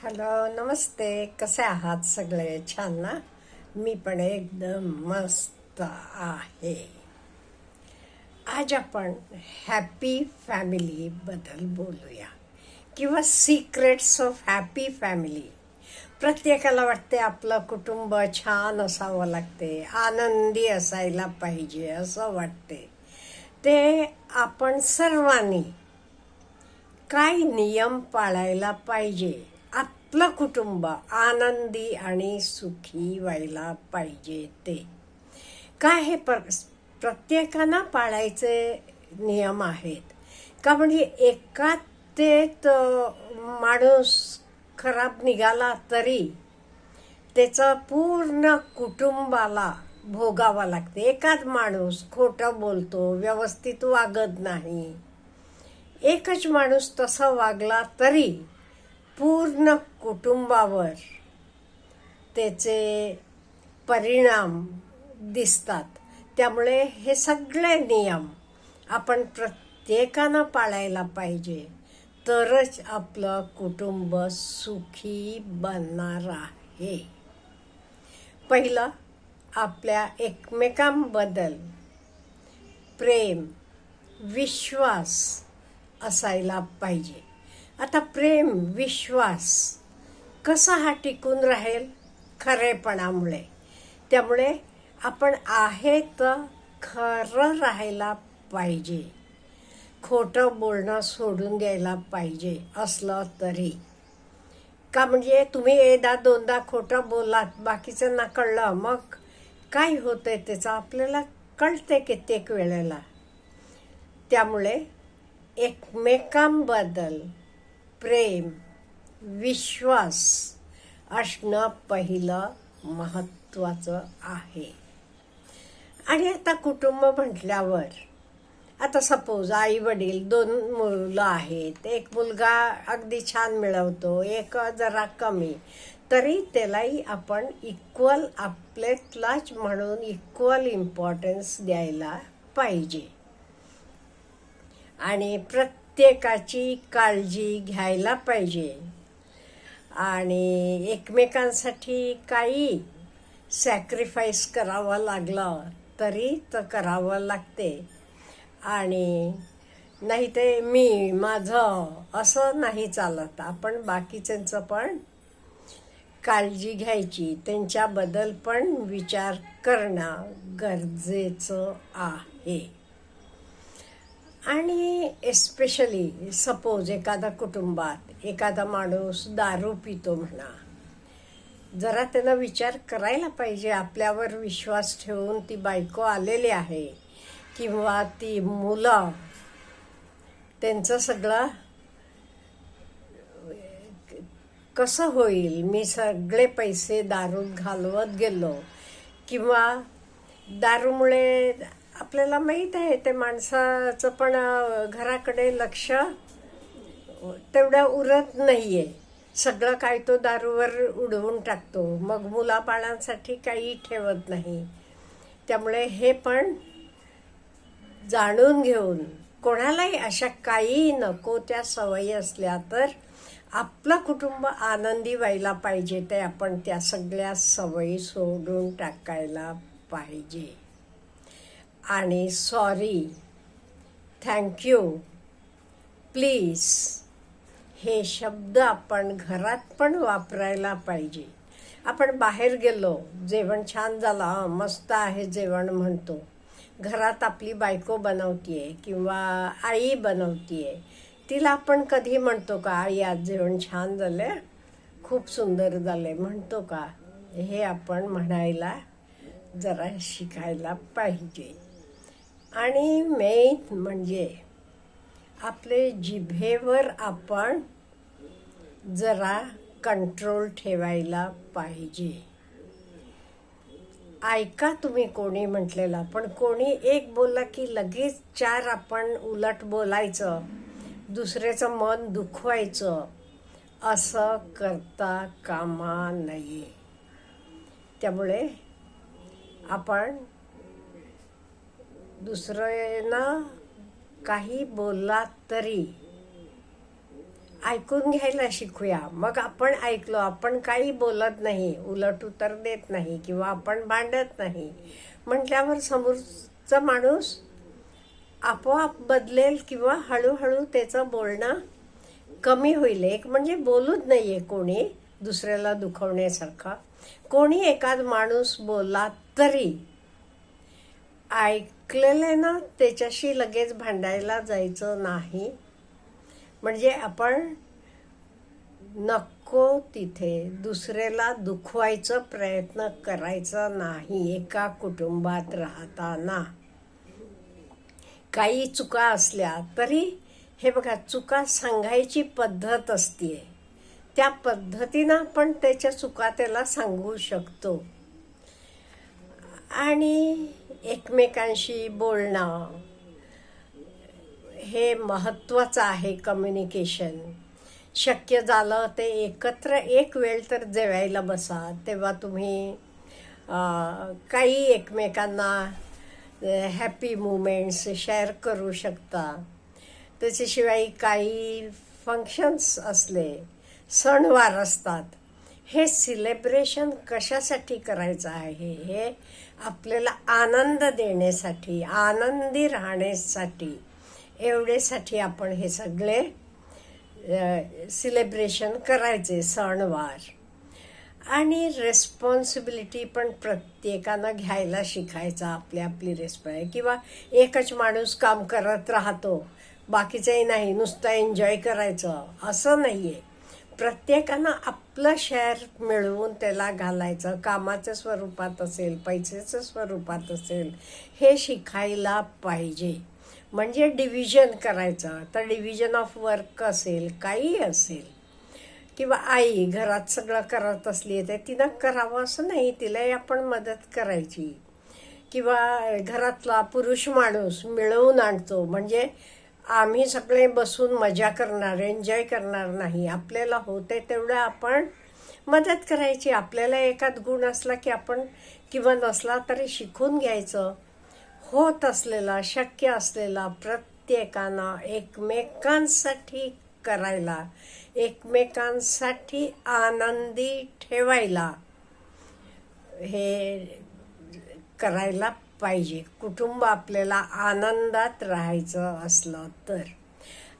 Hello, नमस्ते. कसे आहात सगळे? छान ना? मी पण एकदम मस्त आहे. आज आपण हॅपी फॅमिली बद्दल बोलूया, किंवा सिक्रेट्स ऑफ हॅपी फॅमिली. प्रत्येकाला वाटते आपलं कुटुंब छान असावं लागते, आनंदी असायला पाहिजे असं वाटते. ते आपण सर्वांनी काय नियम पाळायला पाहिजे, आपलं कुटुंब आनंदी आणि सुखी व्हायला पाहिजे, ते काय हे प्रत्येकानं पाळायचे नियम आहेत का? म्हणजे एकात माणूस खराब निघाला तरी त्याचं पूर्ण कुटुंबाला भोगावं लागते. एकाच माणूस खोटं बोलतो, व्यवस्थित वागत नाही, एकच माणूस तसा वागला तरी पूर्ण कुटुंबावर त्याचे परिणाम दिसतात. त्यामुळे हे सगळे नियम आपण प्रत्येकानं पाळायला पाहिजे, तरच आपलं कुटुंब सुखी बनणार आहे. पहिलं, आपल्या एकमेकांबद्दल प्रेम, विश्वास असायला पाहिजे. आता प्रेम, विश्वास कसा हा टिकून राहील? खरेपणामुळे. त्यामुळे आपण आहे तर खरं राहायला पाहिजे, खोटं बोलणं सोडून द्यायला पाहिजे असलं तरी. का? म्हणजे तुम्ही एकदा दोनदा खोटं बोलात, बाकीच्यांना कळलं, मग काय होतंय त्याचं आपल्याला कळते कित्येक वेळेला. त्यामुळे एकमेकांबद्दल प्रेम, विश्वास असणं पहिलं महत्त्वाचं आहे. आणि आता कुटुंब म्हटल्यावर, आता सपोज आई वडील, दोन मुलं आहेत, एक मुलगा अगदी छान मिळवतो, एक जरा कमी, तरी त्यालाही आपण इक्वल, आपल्यातलाच म्हणून इक्वल इम्पॉर्टन्स द्यायला पाहिजे. आणि प्रत्येकाची काळजी घ्यायला पाहिजे. आणि एकमेकांसाठी काही सॅक्रिफाईस करावं लागलं तरी तर करावं लागते. आणि नाही ते मी माझं असं नाही चालत. आपण बाकीच्यांचं पण काळजी घ्यायची, त्यांच्याबद्दल पण विचार करणं गरजेचं आहे. आणि एस्पेशली सपोज एखाद्या कुटुंबात एखादा माणूस दारू पितो म्हणा, जरा त्यानं विचार करायला पाहिजे. आपल्यावर विश्वास ठेवून ती बायको आलेली आहे किंवा ती मुलं, त्यांचं सगळं कसं होईल? मी सगळे पैसे दारूत घालवत गेलो, किंवा दारूमुळे आपल्याला माहीत आहे ते माणसाचं पण घराकडे लक्ष तेवढं उरत नाहीये. सगळं काय तो दारूवर उडवून टाकतो, मग मुलाबाळांसाठी काही ठेवत नाही. त्यामुळे हे पण जाणून घेऊन, कोणालाही अशा काही नको त्या सवयी असल्या तर आपलं कुटुंब आनंदी व्हायला पाहिजे, ते आपण त्या सगळ्या सवयी सोडून टाकायला पाहिजे. आणि सॉरी, थँक्यू, प्लीज हे शब्द आपण घरात पण वापरायला पाहिजे. आपण बाहेर गेलो, जेवण छान झालं, मस्त आहे जेवण म्हणतो, घरात आपली बायको बनवतीये किंवा आई बनवतीये, तिला आपण कधी म्हणतो का आई आज जेवण छान झाले, खूप सुंदर झाले म्हणतो का? हे आपण म्हणायला जरा शिकायला पाहिजे. आणि मेन म्हणजे आपले जिभेवर आपण जरा कंट्रोल ठेवायला पाहिजे. ऐका तुम्ही कोणी म्हटलेला, पण कोणी एक बोलला की लगेच चार आपण उलट बोलायचं, दुसऱ्याचं मन दुखवायचं, असं करता कामा नये. त्यामुळे आपण दुसऱ्यांना काही बोलला तरी ऐकून घ्यायला शिकूया. मग आपण ऐकलो, आपण काही बोलत नाही, उलट उत्तर देत नाही किंवा आपण भांडत नाही म्हटल्यावर समोरचा माणूस आपोआप बदलेल किंवा हळूहळू त्याचं बोलणं कमी होईल. एक म्हणजे बोलूच नाही आहे कोणी दुसऱ्याला दुखवण्यासारखा. कोणी एखाद माणूस बोलला तरी ऐकलेले ना त्याच्याशी लगेच भांडायला जायचं नाही. म्हणजे आपण नको तिथे दुसऱ्याला दुखवायचा प्रयत्न करायचा नाही. एका कुटुंबात राहताना काही चुका असल्या तरी हे बघा, चुका सांगायची पद्धत असते, त्या पद्धतीनं आपण त्याच्या चुका त्याला सांगू शकतो. आणि एकमेकांशी बोलणं हे महत्त्वाचं आहे. कम्युनिकेशन शक्य झालं ते एकत्र एक वेळ तर जेवायला बसा, तेव्हा तुम्ही काही एकमेकांना हॅपी मुमेंट्स शेअर करू शकता. त्याच्याशिवाय काही फंक्शन्स असले, सणवार असतात, हे सेलिब्रेशन कशासाठी करायचं आहे? हे आपल्याला आनंद देण्यासाठी, आनंदी राहण्यासाठी, एवढ्यासाठी आपण हे सगळे सेलिब्रेशन करायचे सणवार. आणि रेस्पॉन्सिबिलिटी पण प्रत्येकानं घ्यायला शिकायचा. आपली आपली रेस्पॉन्सिबिलिटी. किंवा एकच माणूस काम करत राहतो, बाकीचंही नाही, नुसतं एन्जॉय करायचं असं नाही आहे. प्रत्येकानं आपलं शेअर मिळवून त्याला घालायचं. कामाच्या स्वरूपात असेल, पैशाच्या स्वरूपात असेल, हे शिकायला पाहिजे. म्हणजे डिव्हिजन करायचं. तर डिव्हिजन ऑफ वर्क असेल, काही असेल, किंवा आई घरात सगळं करत असली तर तिनं करावं असं नाही, तिलाही आपण मदत करायची. किंवा घरातला पुरुष माणूस मिळवून आणतो, म्हणजे आम्ही सगळे बसून मजा करणार, एन्जॉय करणार नाही. आपल्याला होते तेवढं आपण मदत करायची. आपल्याला एखाद गुण असला की आपण, किंवा नसला तरी शिकून घ्यायचं. होत असलेला, शक्य असलेला प्रत्येकानं एकमेकांसाठी करायला, एकमेकांसाठी आनंदी ठेवायला हे करायला पाहिजे. कुटुंब आपल्याला आनंदात राहायचं असलं तर.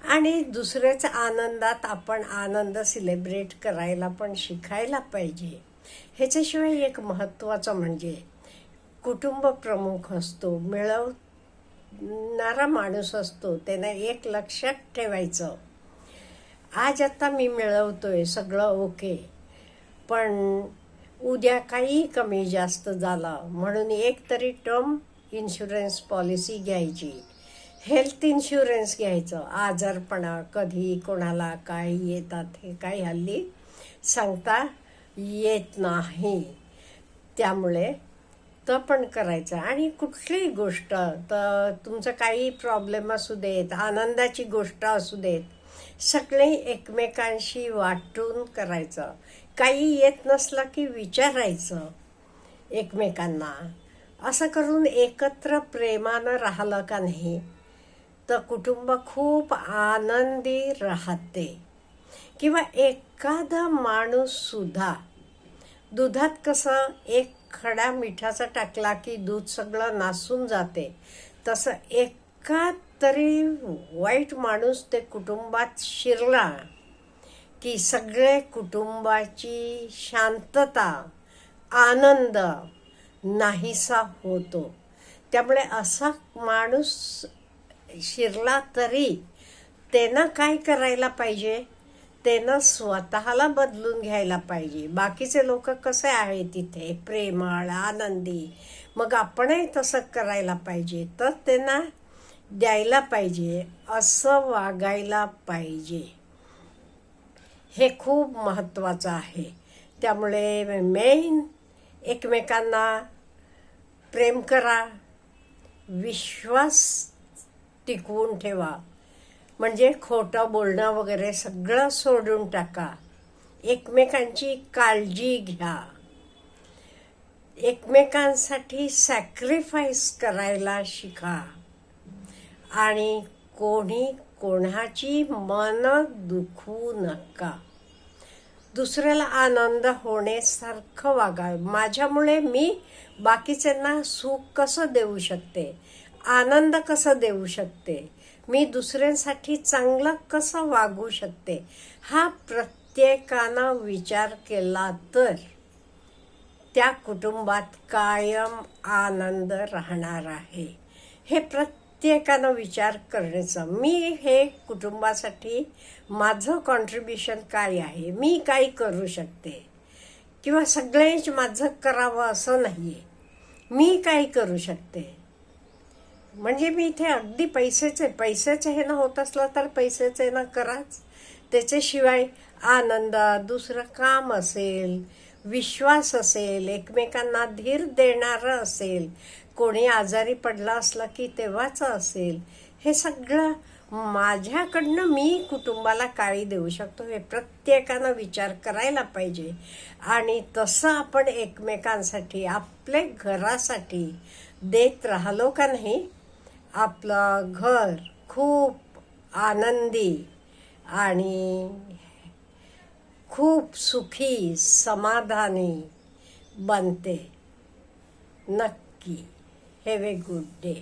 आणि दुसऱ्याच्या आनंदात आपण आनंद सेलिब्रेट करायला पण शिकायला पाहिजे. ह्याच्याशिवाय एक महत्त्वाचं म्हणजे कुटुंब प्रमुख असतो, मिळवणारा माणूस असतो. त्यानं एक लक्षात ठेवायचं, आज आता मी मिळवतोय सगळं ओके, पण उद्या काही कमी जास्त झालं म्हणून एक तरी टर्म इन्शुरन्स पॉलिसी घ्यायची, हेल्थ इन्शुरन्स घ्यायचं. आजारपणा कधी कोणाला काही येतात हे काही हल्ली सांगता येत नाही. त्यामुळे तर पण करायचं. आणि कुठलीही गोष्ट, तर तुमचं काही प्रॉब्लेम असू देत, आनंदाची गोष्ट असू देत, सगळे एकमेकांशी वाटून करायचं. काही येत नसलं की विचारायचं एकमेकांना. असं करून एकत्र प्रेमानं राहिलं का नाही तर कुटुंब खूप आनंदी राहते. किंवा एखादा माणूससुद्धा, दुधात कसं एक खडा मिठाचा टाकला की दूध सगळं नासून जाते, तसं एका तरी वाईट माणूस ते कुटुंबात शिरला की सगळे कुटुंबाची शांतता, आनंद नाहीसा होतो. त्यामुळे असा माणूस शिरला तरी त्यानं काय करायला पाहिजे? त्यानं स्वतःला बदलून घ्यायला पाहिजे. बाकीचे लोक कसे आहे तिथे, प्रेमळ, आनंदी, मग आपणही तसं करायला पाहिजे. तर त्यांना द्यायला पाहिजे, असं वागायला पाहिजे. हे खूप महत्त्वाचं आहे. त्यामुळे मेन एकमेकांना प्रेम करा, विश्वास टिकवून ठेवा. म्हणजे खोटं बोलणं वगैरे सगळं सोडून टाका. एकमेकांची काळजी घ्या. एकमेकांसाठी सॅक्रिफाईस करायला शिका. आणि कोणी कोणाची मन दुखवू नका. दुसऱ्याला आनंद होण्यासारखं वागा. माझ्यामुळे मी बाकीच्यांना सुख कसं देऊ शकते, आनंद कसं देऊ शकते, मी दुसऱ्यांसाठी चांगलं कसं वागू शकते, हा प्रत्येकानं विचार केला तर त्या कुटुंबात कायम आनंद राहणार आहे. हे प्रत्येकानं विचार करायचा. मी हे कुटुंबासाठी माझं कॉन्ट्रीब्युशन काय आहे, मी काय करू शकते, किंवा सगळेच माझं करावं असं नाही आहे, मी काय करू शकते. म्हणजे मी इथे अगदी पैसेच हे ना होत असलं तर पैसेच हे ना कराच. त्याच्याशिवाय आनंद, दुसरं काम असेल, विश्वास असेल, एकमेकांना धीर देणारं असेल, कोणी आजारी पडला असला की तेव्हाच असेल, हे सगळं माझ्याकडनं मी कुटुंबाला काय देऊ शकतो हे प्रत्येकानं विचार करायला पाहिजे. आणि तसं आपण एकमेकांसाठी, आपल्या घरासाठी देत राहिलो का नाही, आपलं घर खूप आनंदी आणि खूप सुखी, समाधानी बनते. नक्की. Have a good day.